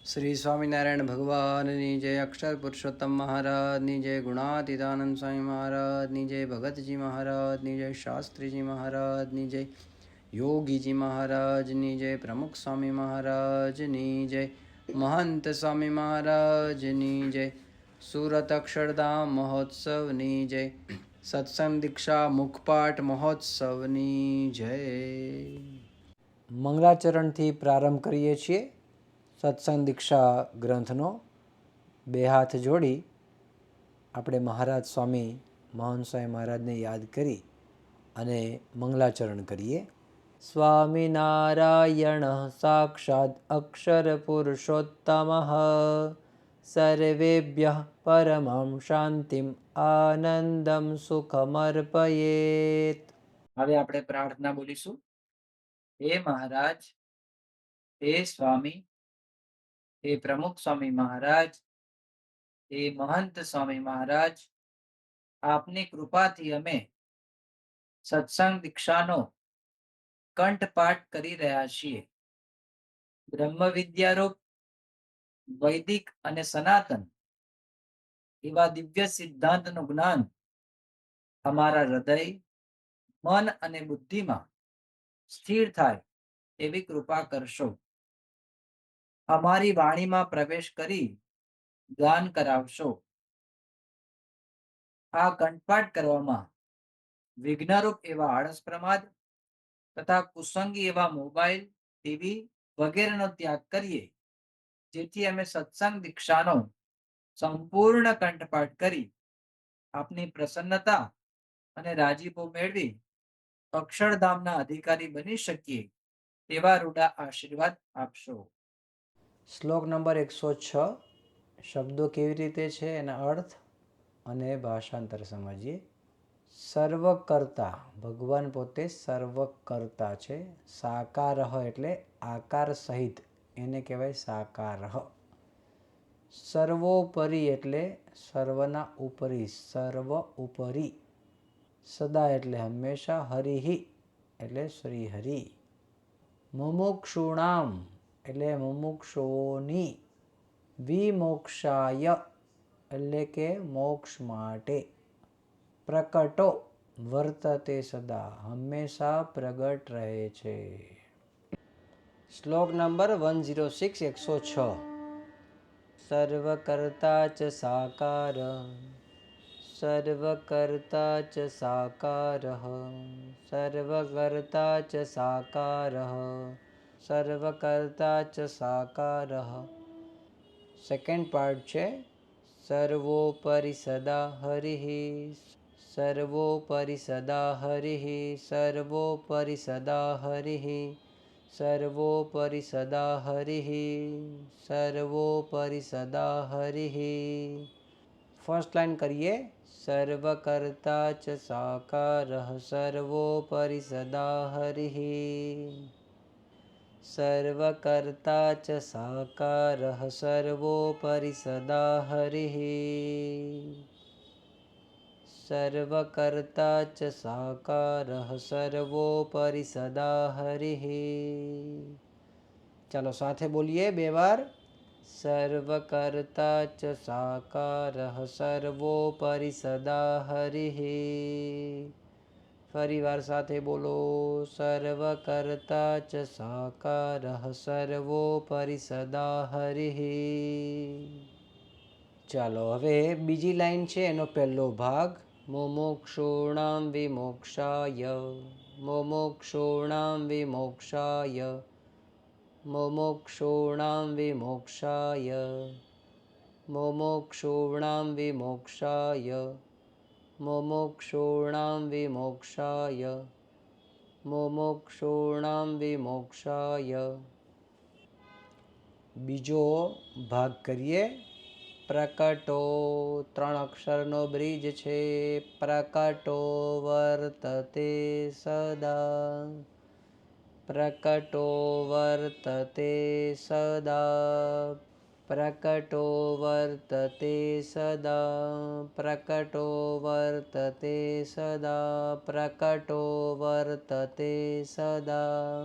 श्री स्वामीनारायण भगवाननी जय, अक्षर पुरुषोत्तम महाराजनी जय, गुणातीतानंद स्वामी महाराजनी जय, भगतजी महाराजनी जय, शास्त्रीजी महाराजनी जय, योगीजी महाराजनी जय, प्रमुख स्वामी महाराजनी जय, महंत स्वामी महाराजनी जय, सूरत अक्षरधाम महोत्सवनी जय, सत्संग दीक्षा मुखपाठ महोत्सवनी जय। મંગલાચરણથી પ્રારંભ કરીએ છીએ સત્સંગ દીક્ષા ગ્રંથનો। બે હાથ જોડી આપણે મહારાજ સ્વામી મહંત સ્વામી મહારાજને યાદ કરી અને મંગલાચરણ કરીએ। સ્વામિનારાયણ સાક્ષાત અક્ષર પુરુષોત્તમ સર્વેભ્યઃ પરમં શાંતિમ આનંદમ સુખમર્પયેત। હવે આપણે પ્રાર્થના બોલીશું। હે મહારાજ, હે સ્વામી, हे प्रमुख स्वामी महाराज, हे महंत स्वामी महाराज, आपनी कृपा थी अमे सत्संग दीक्षानो कंठपाठ करी रह्या छीए। ब्रह्म विद्यारूप वैदिक अने सनातन एवा दिव्य सिद्धांतनु ज्ञान अमारा हृदय, मन अने बुद्धि में स्थिर थाय एवी कृपा करशो। अमारी वाणी में प्रवेश करी गान करावशो। आ कंठपाठ करवामां विघ्नरूप एवा आळस प्रमाद तथा कुसंगी एवा मोबाइल, टीवी वगैरेनो त्याग करिए, जेथी अमे सत्संग दीक्षानो संपूर्ण कंठपाठ करी आपनी प्रसन्नता अने राजीपो मेळवी अक्षरधामना अधिकारी बनी शकीए तेवा रूडा आशीर्वाद आपशो। श्लोक नंबर 106 शब्दों केवी रीते छे एना अर्थ અને ભાષાંતર સમજીએ। સર્વકર્તા ભગવાન પોતે સર્વકર્તા છે। સાકાર એટલે આકાર સહિત, એને કહેવાય સાકાર। સર્વોપરી એટલે સર્વના ઉપરી, સર્વ ઉપરી। સદા એટલે હંમેશા, હરિહિ એટલે શ્રી હરિ। મુમુક્ષુણામ એટલે મુમુક્ષુઓની, વિમોક્ષાય એટલે કે મોક્ષ માટે, પ્રકટો વર્તતે સદા હંમેશા પ્રગટ રહે છે। શ્લોક નંબર 106 106 સર્વકર્તા ચ સાકાર, સર્વકર્તા ચ સાકારઃ, સર્વકર્તા ચ સાકારઃ, સર્વકર્તા ચ સાકારઃ। સેકન્ડ પાર્ટ છે सर्वोपरि सदा हरिः, सर्वोपरि सदा हरिः, सर्वोपरि सदा हरिः, सर्वोपरि सदा हरिः, सर्वोपरि सदा हरिः। फर्स्ट लाइन करिए। सर्वकर्ता च साकारः, सर्वोपरि सदा हरिः, सर्वकर्ता च साकारः, सर्वोपरि सदा हरिः, सर्वकर्ता च साकारः, सर्वोपरि सदा हरिः। चलो साथे बोलिए बे बार। सर्वकर्ता च साकारः, सर्वोपरि सदा हरिः। फरीवार साथे बोलो। सर्वकर्ता च साकारः, सर्वोपरि सदा हरिः। ચાલો હવે બીજી લાઈન છે એનો પહેલો ભાગ। મુમુક્ષૂણાં વિમોક્ષાય, મુમુક્ષૂણાં વિમોક્ષાય, મુમુક્ષૂણાં વિમોક્ષાય, મુમુક્ષૂણાં વિમોક્ષાય, મુમુક્ષૂણાં વિમોક્ષાય, મુમુક્ષૂણાં વિમોક્ષાય। બીજો ભાગ કરીએ। પ્રકટો 3 અક્ષરનો બ્રિજ છે। પ્રકટો વર્તતે સદા, પ્રકટો વર્તતે સદા, પ્રકટો વર્તતે સદા, પ્રકટો વર્તતે સદા, પ્રકટો વર્તતે સદા।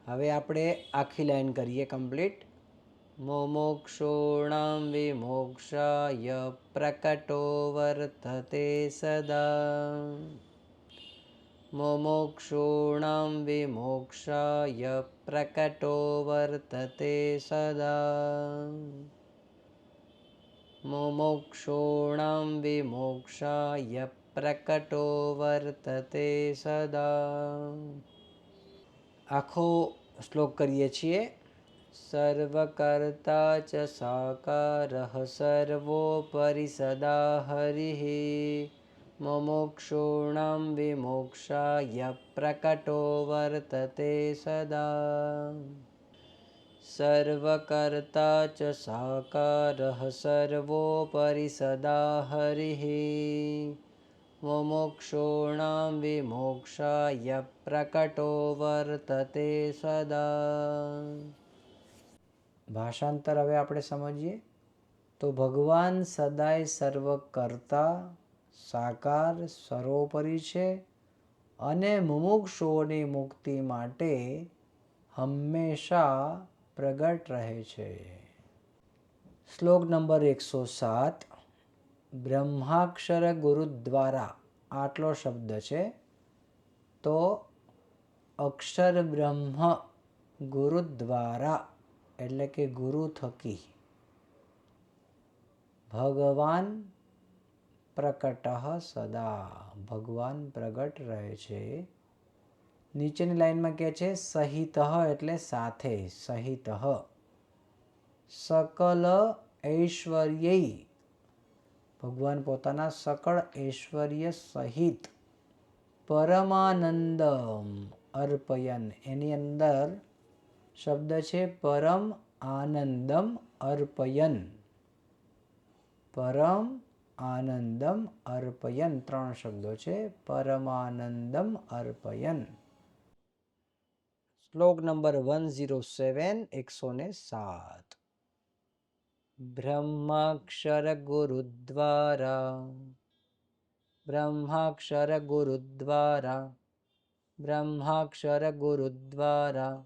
હવે આપણે આખી લાઈન કરીએ કમ્પ્લીટ. મુમુક્ષૂણાં વિમોક્ષાય પ્રકટો વર્તતે સદા. મુમુક્ષૂણાં વિમોક્ષાય પ્રકટો વર્તતે સદા. મુમુક્ષૂણાં વિમોક્ષાય પ્રકટો વર્તતે સદા. આખો શ્લોક કરીએ છીએ. સર્વકર્તા ચ સાકારઃ સર્વોપરી સદા હરિઃ. મુમુક્ષૂણાં વિમોક્ષાય પ્રકટો વર્તતે સદા. સર્વકર્તા ચ સાકારઃ સર્વોપરી સદા હરિઃ. મુમુક્ષૂણાં વિમોક્ષાય પ્રકટો વર્તતે સદા. ભાષાંતર હવે આપણે સમજીએ તો ભગવાન સદાય સર્વકર્તા, સાકાર, સર્વોપરી છે અને મુમુક્ષુઓની મુક્તિ માટે હંમેશા પ્રગટ રહે છે. શ્લોક નંબર 107. બ્રહ્માક્ષર ગુરુ દ્વારા આટલો શબ્દ છે તો અક્ષર બ્રહ્મ ગુરુ દ્વારા એટલે કે ગુરુ થકી ભગવાન પ્રકટ સદા ભગવાન પ્રગટ રહે છે. નીચેની લાઈનમાં કહે છે સહિત એટલે સાથે, સહિત સકલ ઐશ્વર્ય ભગવાન પોતાના સકળ ઐશ્વર્ય સહિત પરમાનંદ અર્પયન એની અંદર શબ્દ છે પરમ આનંદમ અર્પયન. પરમ આનંદમ અર્પયન 3 શબ્દો છે. પરમાનંદમ અર્પયન. શ્લોક નંબર 107 107. બ્રહ્માક્ષર ગુરુ દ્વારા બ્રહ્માક્ષર ગુરુ દ્વારા બ્રહ્માક્ષર ગુરુ દ્વારા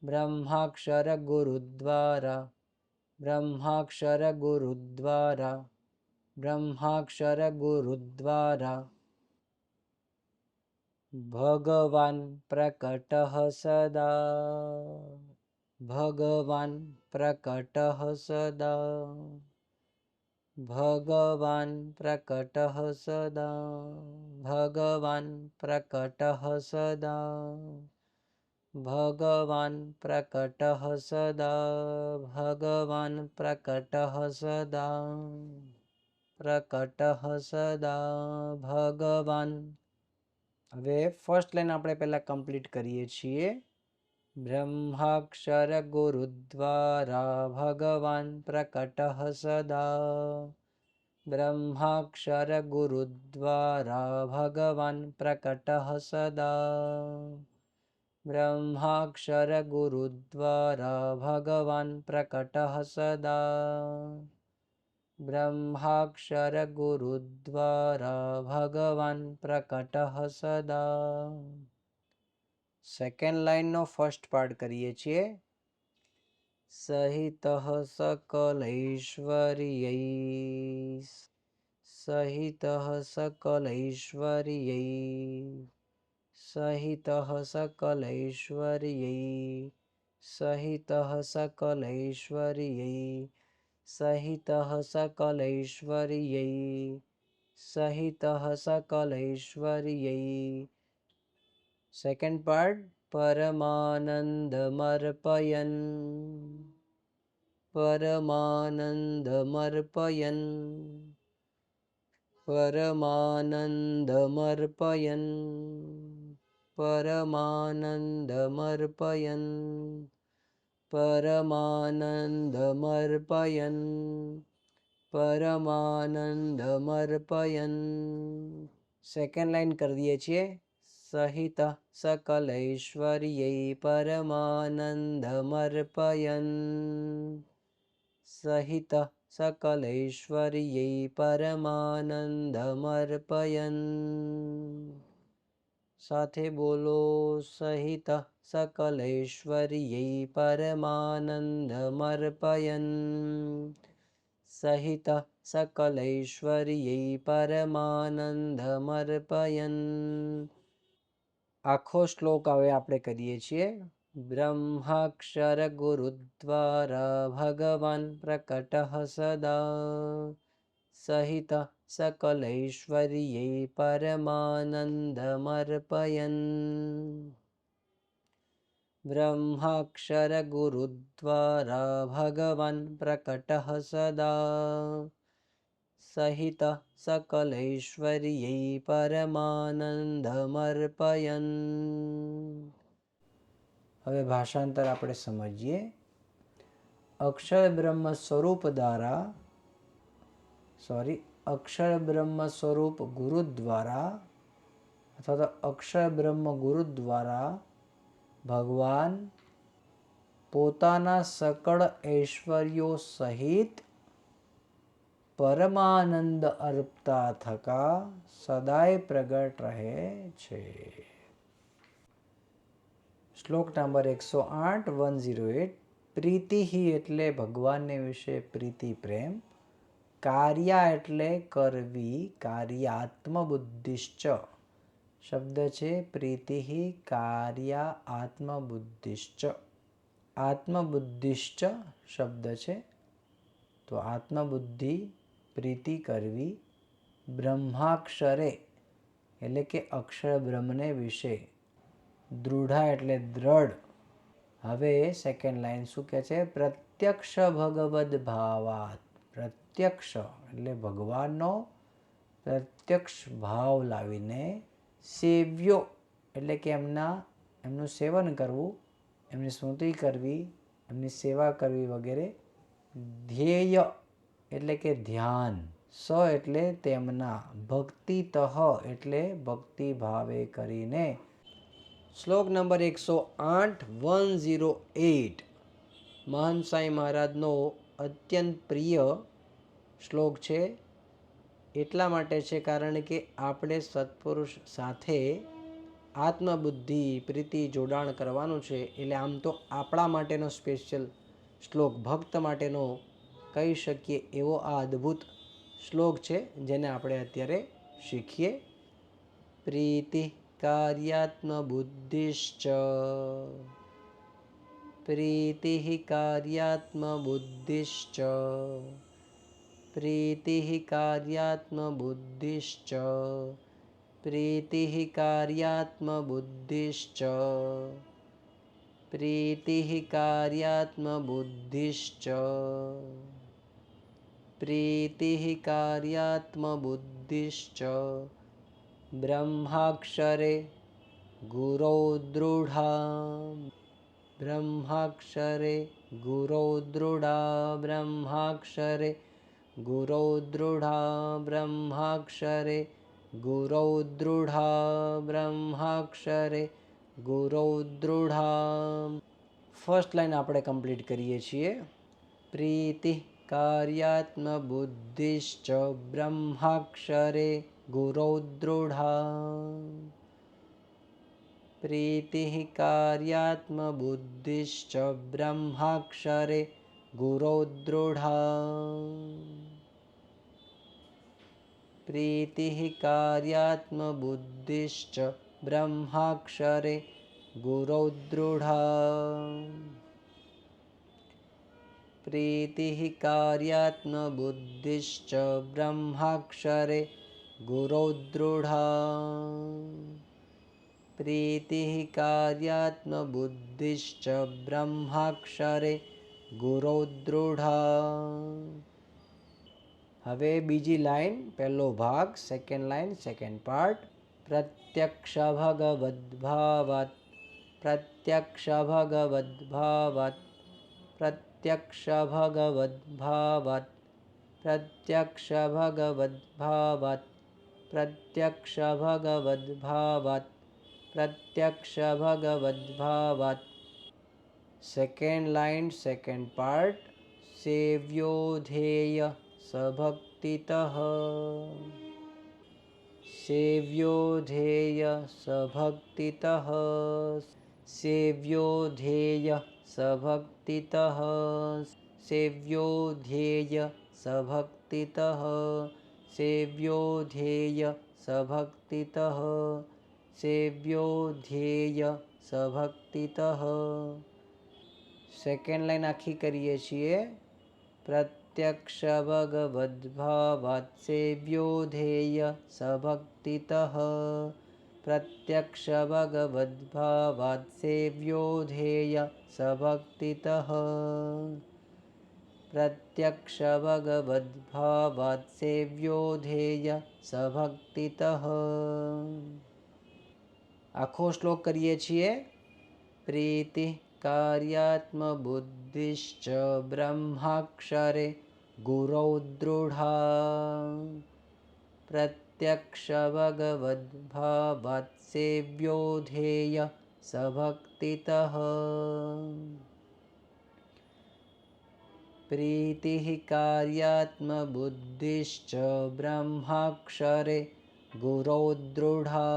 બ્રહ્માક્ષર ગુરુ દ્વારા બ્રહ્માક્ષર ગુરુ દ્વારા બ્રહ્માક્ષર ગુરુ દ્વારા ભગવાન પ્રકટ સદા. ભગવાન પ્રકટ સદા. ભગવાન પ્રકટ સદા. ભગવાન પ્રકટ સદા. ભગવાન પ્રકટ સદા. ભગવાન પ્રકટ સદા. પ્રકટ સદા ભગવાન. હવે ફર્સ્ટ લાઈન આપણે પહેલા કમ્પ્લીટ કરીએ છીએ. બ્રહ્માક્ષર ગુરુ દ્વારા ભગવાન પ્રકટ સદા. બ્રહ્માક્ષર ગુરુ દ્વારા ભગવાન પ્રકટ સદા. બ્રહ્માક્ષર ગુરુ દ્વારા ભગવાન પ્રકટ સદા. બ્રહ્માક્ષર ગુરુ દ્વારા ભગવાન પ્રકટ સદા. સેકન્ડ લાઈનનો ફર્સ્ટ પાર્ટ કરીએ છીએ. સહિત સકલૈશ્વર્ય સહિત સકલૈશ્વર્ય સહિત સકલૈશ્વર્ય સહિત સકલૈશ્વર્ય સહિત સકલૈશ્વર્ય સહિત સકલૈશ્વર્ય. સેકન્ડ પાર્ટ પરમાનંદમર્પયન પરમાનંદમર્પયન પરમાનંદમર્પયન પરમાનંદમર્પયન પરમાનંદમર્પયન પરમાનંદમર્પયન. સેકન્ડ લાઈન કરી દઈએ છીએ. સહિત સકલૈશ્વર્ય પરમાનંદમર્પયન સહિત સકલૈશ્વર્ય પરમાનંદમર્પયન. સાથે બોલો સહિત सकलैश्वर्यै परमानन्दमर्पयन् સહિત सकलैश्वर्यै परमानन्दमर्पयन् આખો શ્લોક હવે આપણે કરીએ છીએ. બ્રહ્માક્ષર ગુરુદ્વારા ભગવાન પ્રકટઃ સદા સહિત सकलैश्वर्यै परमानन्दमर्पयन् બ્રહ્માક્ષર ગુરુદ્વારા ભગવાન પ્રકટઃ સદા સહિત सकलैश्वर्यै परमानन्दमर्पयन् હવે ભાષાંતર આપણે સમજીએ. અક્ષર બ્રહ્મ સ્વરૂપ ગુરુ દ્વારા અથવા તો અક્ષર બ્રહ્મ ગુરુ દ્વારા ભગવાન પોતાના સકળ ઐશ્વર્યો સહિત પરમાનંદ અર્પતા થકા સદાય પ્રગટ રહે છે. શ્લોક નંબર 108 પ્રીતિ એટલે ભગવાનને વિશે પ્રીતિ પ્રેમ. કાર્યા એટલે કરવી. કાર્યાત્મ બુદ્ધિશ્ચ શબ્દ છે. પ્રીતિ કાર્યા આત્મબુદ્ધિશ્ચ. આત્મબુદ્ધિશ્ચ શબ્દ છે. તો આત્મબુદ્ધિ પ્રીતિ કરવી. બ્રહ્માક્ષરે એટલે કે અક્ષર બ્રહ્મને વિશે. દૃઢા એટલે દ્રઢ. હવે સેકન્ડ લાઈન શું કહે છે? પ્રત્યક્ષ ભગવદ ભાવાત. પ્રત્યક્ષ એટલે ભગવાનનો પ્રત્યક્ષ ભાવ લાવીને સેવ્યો એટલે કે એમનું સેવન કરવું, એમની સ્મૃતિ કરવી, એમની સેવા કરવી વગેરે. ધ્યેય એટલે કે ધ્યાન. સ એટલે તેમના. ભક્તિતઃ એટલે ભક્તિ ભાવે કરીને. શ્લોક નંબર 108 મહાન સાંઈ મહારાજનો અત્યંત પ્રિય શ્લોક છે. એટલા માટે છે કારણ કે આપણે સત્પુરુષ સાથે આત્મબુદ્ધિ પ્રીતિ જોડાણ કરવાનું છે. એટલે આમ તો આપણા માટેનો સ્પેશિયલ શ્લોક, ભક્ત માટેનો કહી શકીએ એવો આ અદ્ભુત શ્લોક છે, જેને આપણે અત્યારે શીખીએ. પ્રીતિ કાર્યાત્મ બુદ્ધિશ્ચ. પ્રીતિ કાર્યાત્મ બુદ્ધિશ્ચ. પ્રીતિ કાર્યાત્મ બુદ્ધિશ્ચ. પ્રીતિ કાર્યાત્મ બુદ્ધિશ્ચ. પ્રીતિ કાર્યાત્મ બુદ્ધિશ્ચ. પ્રીતિ કાર્યાત્મ બુદ્ધિશ્ચ. બ્રહ્માક્ષરે ગુરૌ દૃઢા. બ્રહ્માક્ષરે ગુરૌ દૃઢા. બ્રહ્માક્ષરે ગુરૌ દૃઢા. બ્રહ્માક્ષરે ગુરૌ દૃઢા. બ્રહ્માક્ષરે ગુરૌ દૃઢા. ફર્સ્ટ લાઈન આપણે કમ્પ્લીટ કરીએ છીએ. પ્રીતિ કાર્યાત્મ બુદ્ધિશ્ચ બ્રહ્માક્ષરે ગુરૌ દૃઢા. પ્રીતિ કાર્યાત્મ બુદ્ધિશ્ચ બ્રહ્માક્ષરે ગુરૌ દૃઢા. પ્રીતિ કાર્યાત્મ બુદ્ધિશ્ચ બ્રહ્માક્ષરે ગુરૌ દૃઢા. પ્રીતિ કાર્યાત્મ બુદ્ધિશ્ચ બ્રહ્માક્ષરે ગુરૌ દૃઢા. પ્રીતિ કાર્યાત્મ બુદ્ધિશ્ચ બ્રહ્માક્ષરે ગુરૌ દૃઢા. હવે બીજી લાઈન, પહેલો ભાગ, સેકન્ડ લાઈન, સેકન્ડ પાર્ટ. પ્રત્યક્ષ ભગવદ્ભાવાત. પ્રત્યક્ષ ભગવદ્ભાવાત. પ્રત્યક્ષ ભગવદ્ભાવાત. પ્રત્યક્ષ ભગવદ્ભાવાત. પ્રત્યક્ષ ભગવદ્ભાવાત. પ્રત્યક્ષ ભગવદ્ભાવાત. Second line, second part. સેવ્યો ધ્યેય સભક્તિતઃ. सेव्यो ध्येय सभक्तितः सेव्यो ध्येय सभक्तितः सेव्यो ध्येय सभक्तितः सेव्यो ध्येय सभक्तितः सेव्यो ध्येय सभक्तितः। सेकेंड लाइन आखी करिए छीए। प्रत्यक्ष भगवद्भावात् सेव्यो ध्येय सभक्तितः प्रत्यक्ष भगवद्भावात् सेव्यो ध्येय सभक्तितः प्रत्यक्ष भगवद्भावात् सेव्यो ध्येय सभक्तितः। आखो श्लोक करिए छीए। प्रीति कार्यात्मबुद्धिश्च ब्रह्माक्षरे गुरौ दृढा प्रत्यक्ष भगवद्भावात् सेव्यो ध्येय सभक्तितः। प्रीतिः कार्यात्मबुद्धिश्च ब्रह्माक्षरे गुरौ दृढा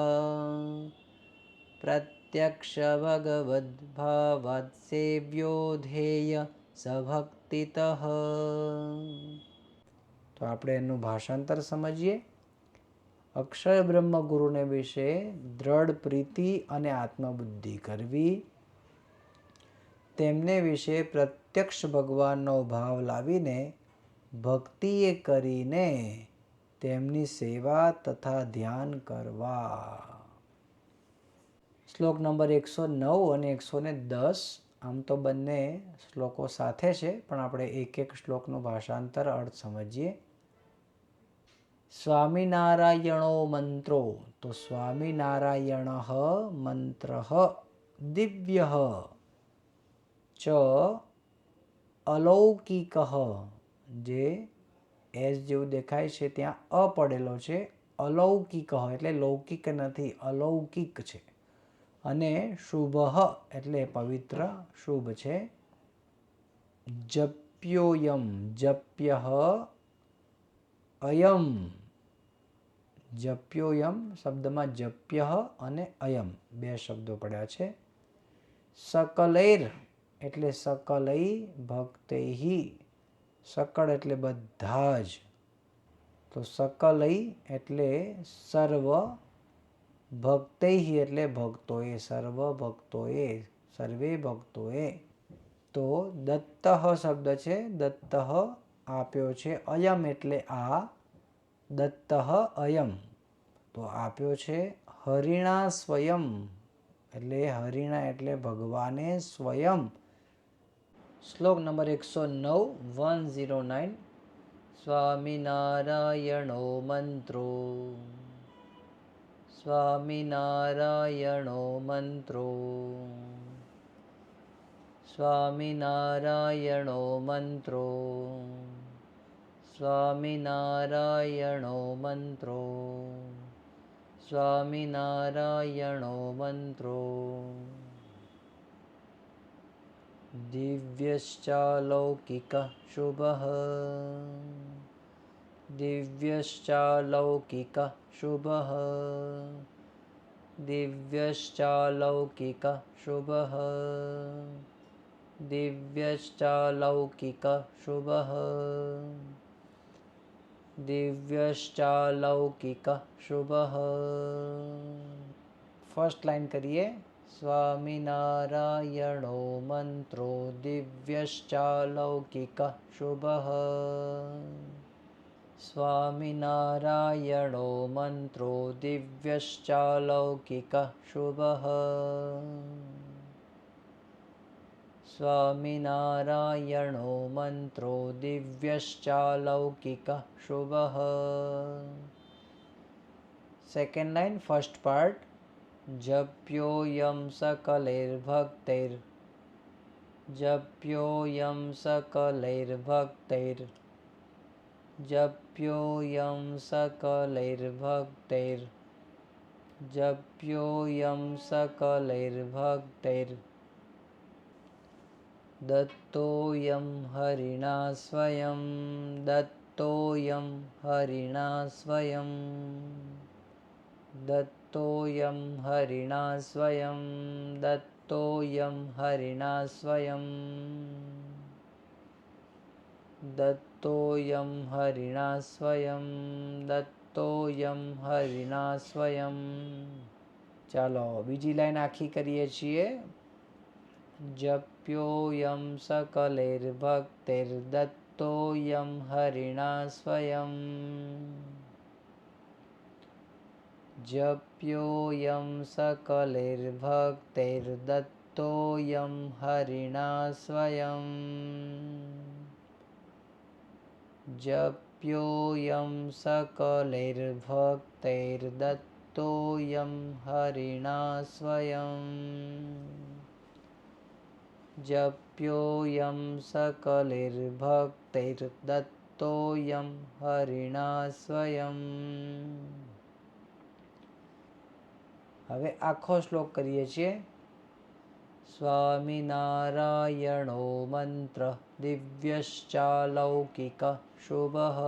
प्रत्यक्ष भगवद्भावात् सेव्यो ध्येय सभक्तितः। तो આપણે એનું ભાષાંતર સમજીએ। અક્ષર બ્રહ્મ ગુરુને વિશે દ્રઢ પ્રીતિ અને આત્મબુદ્ધિ કરવી, તેમને વિશે પ્રત્યક્ષ ભગવાનનો ભાવ લાવીને ભક્તિએ કરીને તેમની સેવા તથા ધ્યાન કરવા। શ્લોક નંબર 109 અને 110 આમ તો બંને શ્લોકો સાથે છે, પણ આપણે એક એક શ્લોકનું ભાષાંતર અર્થ સમજીએ। સ્વામિનારાયણો મંત્રો, તો સ્વામિનારાયણ મંત્ર દિવ્ય ચ અલૌકિક, જે એસ જેવું દેખાય છે ત્યાં અ પડેલો છે, અલૌકિક એટલે લૌકિક નથી, અલૌકિક છે, અને શુભ એટલે પવિત્ર શુભ છે। જપ્યોયમ જપ્ય અયમ, જપ્યોયમ શબ્દમાં જપ્ય અને અયમ બે શબ્દો પડ્યા છે। સકલૈર એટલે સકલૈ ભક્તૈ, સકળ એટલે બધા જ, તો સકલૈ એટલે સર્વ, ભક્તૈ એટલે ભક્તોએ, સર્વ ભક્તોએ, સર્વે ભક્તોએ। તો દત્ત શબ્દ છે, દત્ત આપ્યો છે, અયમ એટલે આ, દત્ત અયમ તો આપ્યો છે હરિણા સ્વયં, એટલે હરિણા એટલે ભગવાને સ્વયં। શ્લોક નંબર 109 109 સ્વામિનારાયણો મંત્રો, સ્વામિનારાયણો મંત્રો, સ્વામિનારાયણો મંત્રો, સ્વામિનારાયણો મંત્રો, સ્વામિનારાયણો મંત્રો। દિવ્યશ્ચાલૌકિક શુભઃ, દિવ્યશ્ચાલૌકિક શુભઃ, દિવ્યશ્ચાલૌકિક શુભઃ, દિવ્યશ્ચાલૌકિક શુભઃ, દિવ્યશ્ચાલૌકિક શુભઃ। ફર્સ્ટ લાઈન કરીએ। સ્વામિનારાયણો મંત્રો દિવ્યશ્ચાલૌકિક શુભઃ, સ્વામિનારાયણો મંત્રો દિવ્યશ્ચાલૌકિક શુભઃ, સ્વામિનારાયણો મંત્રો દિવ્યશ્ચાલૌકિક શુભઃ। Second line first part. જપ્યોયમ સકલૈર્ભક્તૈર, જપ્યોયમ સકલૈર્ભક્તૈર, જપ્યોયમ સકલૈર્ભક્તૈર, જપ્યોયમ સકલૈર્ભક્તૈર, દત્તોયમ હરિણા સ્વયં, દત્તોયમ હરિણા સ્વયં, दत्तोऽयं हरिणा स्वयं दत्तोऽयं हरिणा स्वयं दत्तोऽयं हरिणा स्वयं दत्तोऽयं हरिणा स्वयं। ચાલો બીજી લાઈન આખી કરીએ છીએ. જપ્યોऽયં सकलैर्भक्तैर्दत्तोऽयं हरिणा स्वयं जप्योऽयं सकलैर्भक्तैर्दत्तोऽयं हरिणा स्वयं जप्योऽयं सकलैर्भक्तैर्दत्तोऽयं हरिणा स्वयं जप्योऽयं सकलैर्भक्तैर्दत्तोऽयं हरिणा स्वयं. હવે આખો શ્લોક કરીએ છીએ. સ્વામિનારાયણો મંત્ર દિવ્યશ્ચાલૌકિક શુભઃ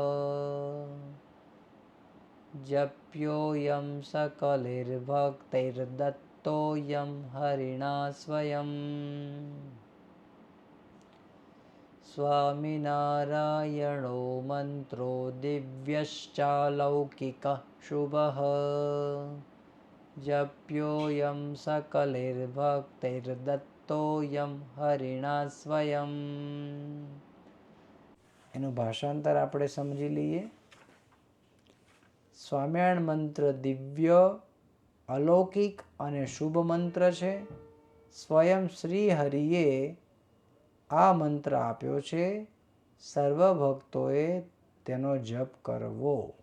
જપ્યોऽયં सकलैर्भक्तैर्दत्तोऽयं हरिणा स्वयं स्वामिनारायणो मन्त्रो दिव्यश्चालौकिक शुभः जप्योऽयं सकलैर्भक्तैर्दत्तोऽयं हरिणा स्वयं. એનું ભાષાંતર આપણે સમજી લઈએ. સ્વામિનારાયણ મંત્ર દિવ્ય, અલૌકિક અને શુભ મંત્ર છે. સ્વયં શ્રી હરિએ આ મંત્ર આપ્યો છે. સર્વ ભક્તોએ તેનો જપ કરવો.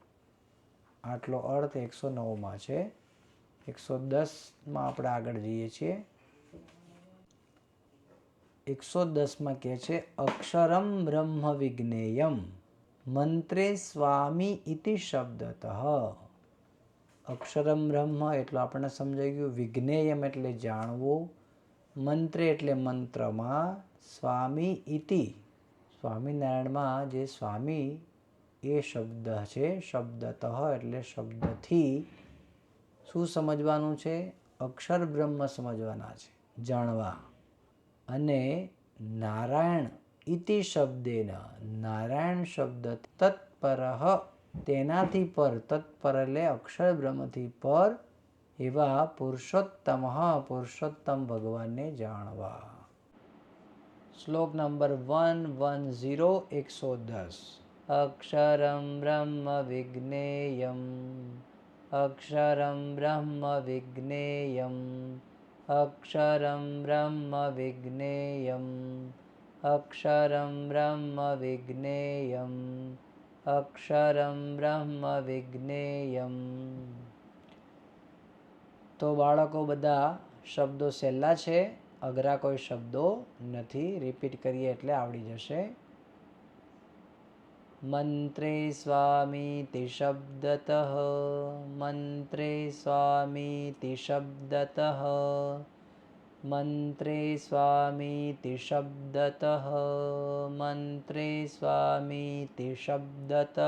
આટલો અર્થ 109માં છે. 110માં આપણે આગળ જઈએ છીએ. 110માં કહે છે અક્ષરમ બ્રહ્મ વિજ્ઞેયમ મંત્રે સ્વામી ઇતિ શબ્દતઃ. અક્ષરમ બ્રહ્મ એટલે આપણને સમજાઈ ગયું. વિજ્ઞેયમ એટલે જાણવું. મંત્રે એટલે મંત્રમાં. સ્વામી ઇતિ સ્વામિનારાયણમાં જે સ્વામી એ શબ્દ છે. શબ્દતઃ એટલે શબ્દથી શું સમજવાનું છે? અક્ષર બ્રહ્મ સમજવાના છે, જાણવા. અને નારાયણ ઇતિ શબ્દેન નારાયણ શબ્દ તત્પરઃ તેનાથી પર. તત્પર એટલે અક્ષર બ્રહ્મથી પર એવા પુરુષોત્તમ પુરુષોત્તમ ભગવાનને જાણવા. શ્લોક નંબર 110 110. અક્ષરમ બ્રહ્મ વિજ્ઞેયમ અક્ષરમ બ્રહ્મ વિજ્ઞેયમ અક્ષરમ બ્રહ્મ વિજ્ઞેયમ અક્ષરમ બ્રહ્મ વિજ્ઞેયમ અક્ષરમ બ્રહ્મ વિજ્ઞેયમ. તો બાળકો બધા શબ્દો સહેલા છે, અઘરા કોઈ શબ્દો નથી. રિપીટ કરીએ એટલે આવડી જશે. મંત્રે સ્વામીતિ શબ્દતઃ મંત્રે સ્વામીતિ શબ્દતઃ મંત્રે સ્વામીતિ શબ્દતઃ મંત્રે સ્વામીતિ શબ્દતઃ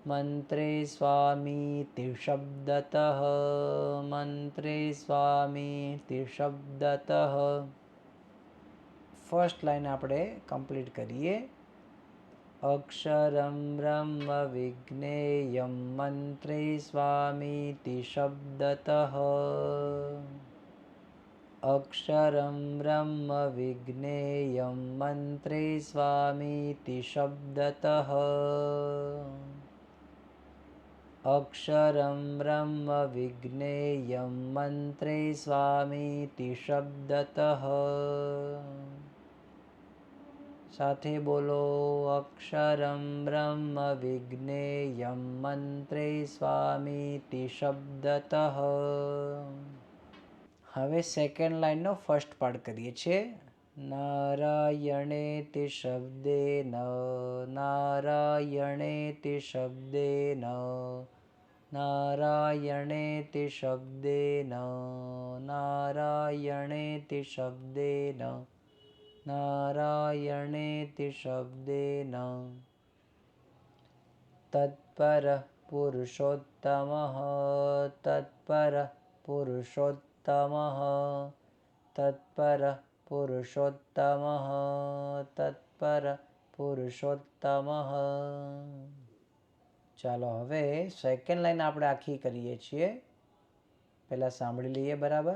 મંત્રે સ્વામીતિ શબ્દતઃ મંત્રે સ્વામીતિ શબ્દતઃ. ફર્સ્ટ લાઈન આપણે કમ્પ્લીટ કરીએ. અક્ષરમ બ્રહ્મ વિજ્ઞેયમ મંત્રે સ્વામીતિ શબ્દતઃ અક્ષરમ બ્રહ્મ વિજ્ઞેયમ મંત્રે સ્વામીતિ શબ્દતઃ અક્ષરમ બ્રહ્મ વિજ્ઞેયમ મંત્રે સ્વામીતિ શબ્દતઃ. સાથે બોલો. અક્ષરમ બ્રહ્મ વિજ્ઞેયમ મંત્રે સ્વામીતિ શબ્દતઃ. હવે સેકન્ડ લાઈનનો ફર્સ્ટ પાર્ટ કરીએ છીએ. નારાયણેતિ શબ્દેન નારાયણેતિ શબ્દેન નારાયણેતિ શબ્દેન નારાયણેતિ શબ્દેન નારાયણેતિ શબ્દેન તત્પર પુરુષોત્તમઃ તત્પરઃ પુરુષોત્તમઃ તત્પરઃ પુરુષોત્તમઃ તત્પરઃ પુરુષોત્તમઃ. ચાલો હવે સેકન્ડ લાઈન આપણે આખી કરીએ છીએ. પહેલાં સાંભળી લઈએ બરાબર.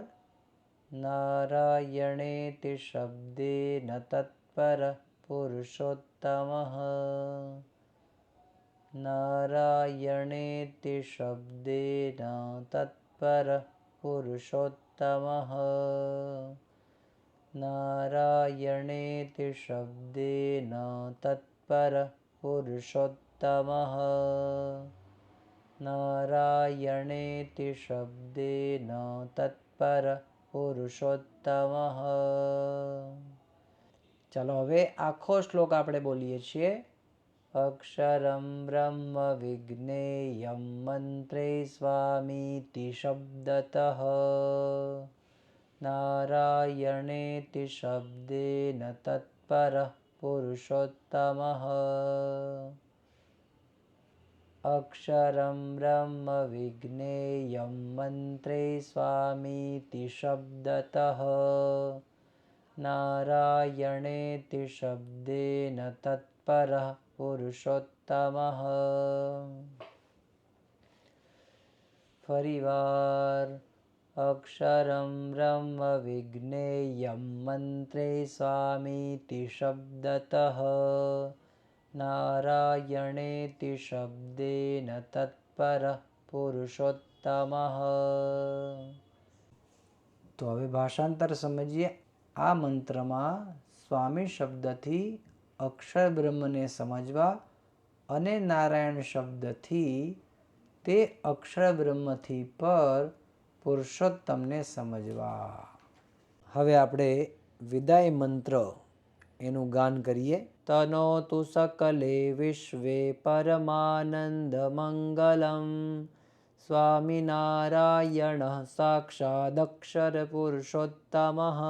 નારાયણેતિ શબ્દેન તત્પરઃ પુરુષોત્તમઃ. નારાયણેતિ શબ્દેન તત્પરઃ પુરુષોત્તમઃ. નારાયણેતિ શબ્દેન તત્પરઃ પુરુષોત્તમઃ. નારાયણેતિ શબ્દેન તત્પરઃ પુરુષોત્તમઃ. ચાલો હવે આખો શ્લોક આપણે બોલીએ છીએ. અક્ષરમ બ્રહ્મ વિજ્ઞેયમ મંત્રે સ્વામીતિ શબ્દતઃ. નારાયણેતિ શબ્દેન તત્પરઃ પુરુષોત્તમઃ. અક્ષરમ બ્રહ્મ વિજ્ઞેયમ મંત્રે સ્વામીતિ શબ્દતઃ. નારાયણેતિ શબ્દેન તત્પરઃ પુરુષોત્તમઃ. ફરીવાર. અક્ષરમ બ્રહ્મ વિજ્ઞેયમ મંત્રે સ્વામીતિ શબ્દતઃ. નારાયણેતિ શબ્દેન તત્પરઃ પુરુષોત્તમઃ. તો હવે ભાષાંતર સમજીએ. આ મંત્રમાં સ્વામી શબ્દથી અક્ષર બ્રહ્મને સમજવા અને નારાયણ શબ્દથી તે અક્ષર બ્રહ્મથી પર પુરુષોત્તમને સમજવા. હવે આપણે વિદાય મંત્ર એનું ગાન કરીએ. તનોતુ સકલે વિશ્વે પરમાનંદ મંગલમ. સ્વામિનારાયણ સાક્ષાદક્ષર પુરુષોત્તમઃ.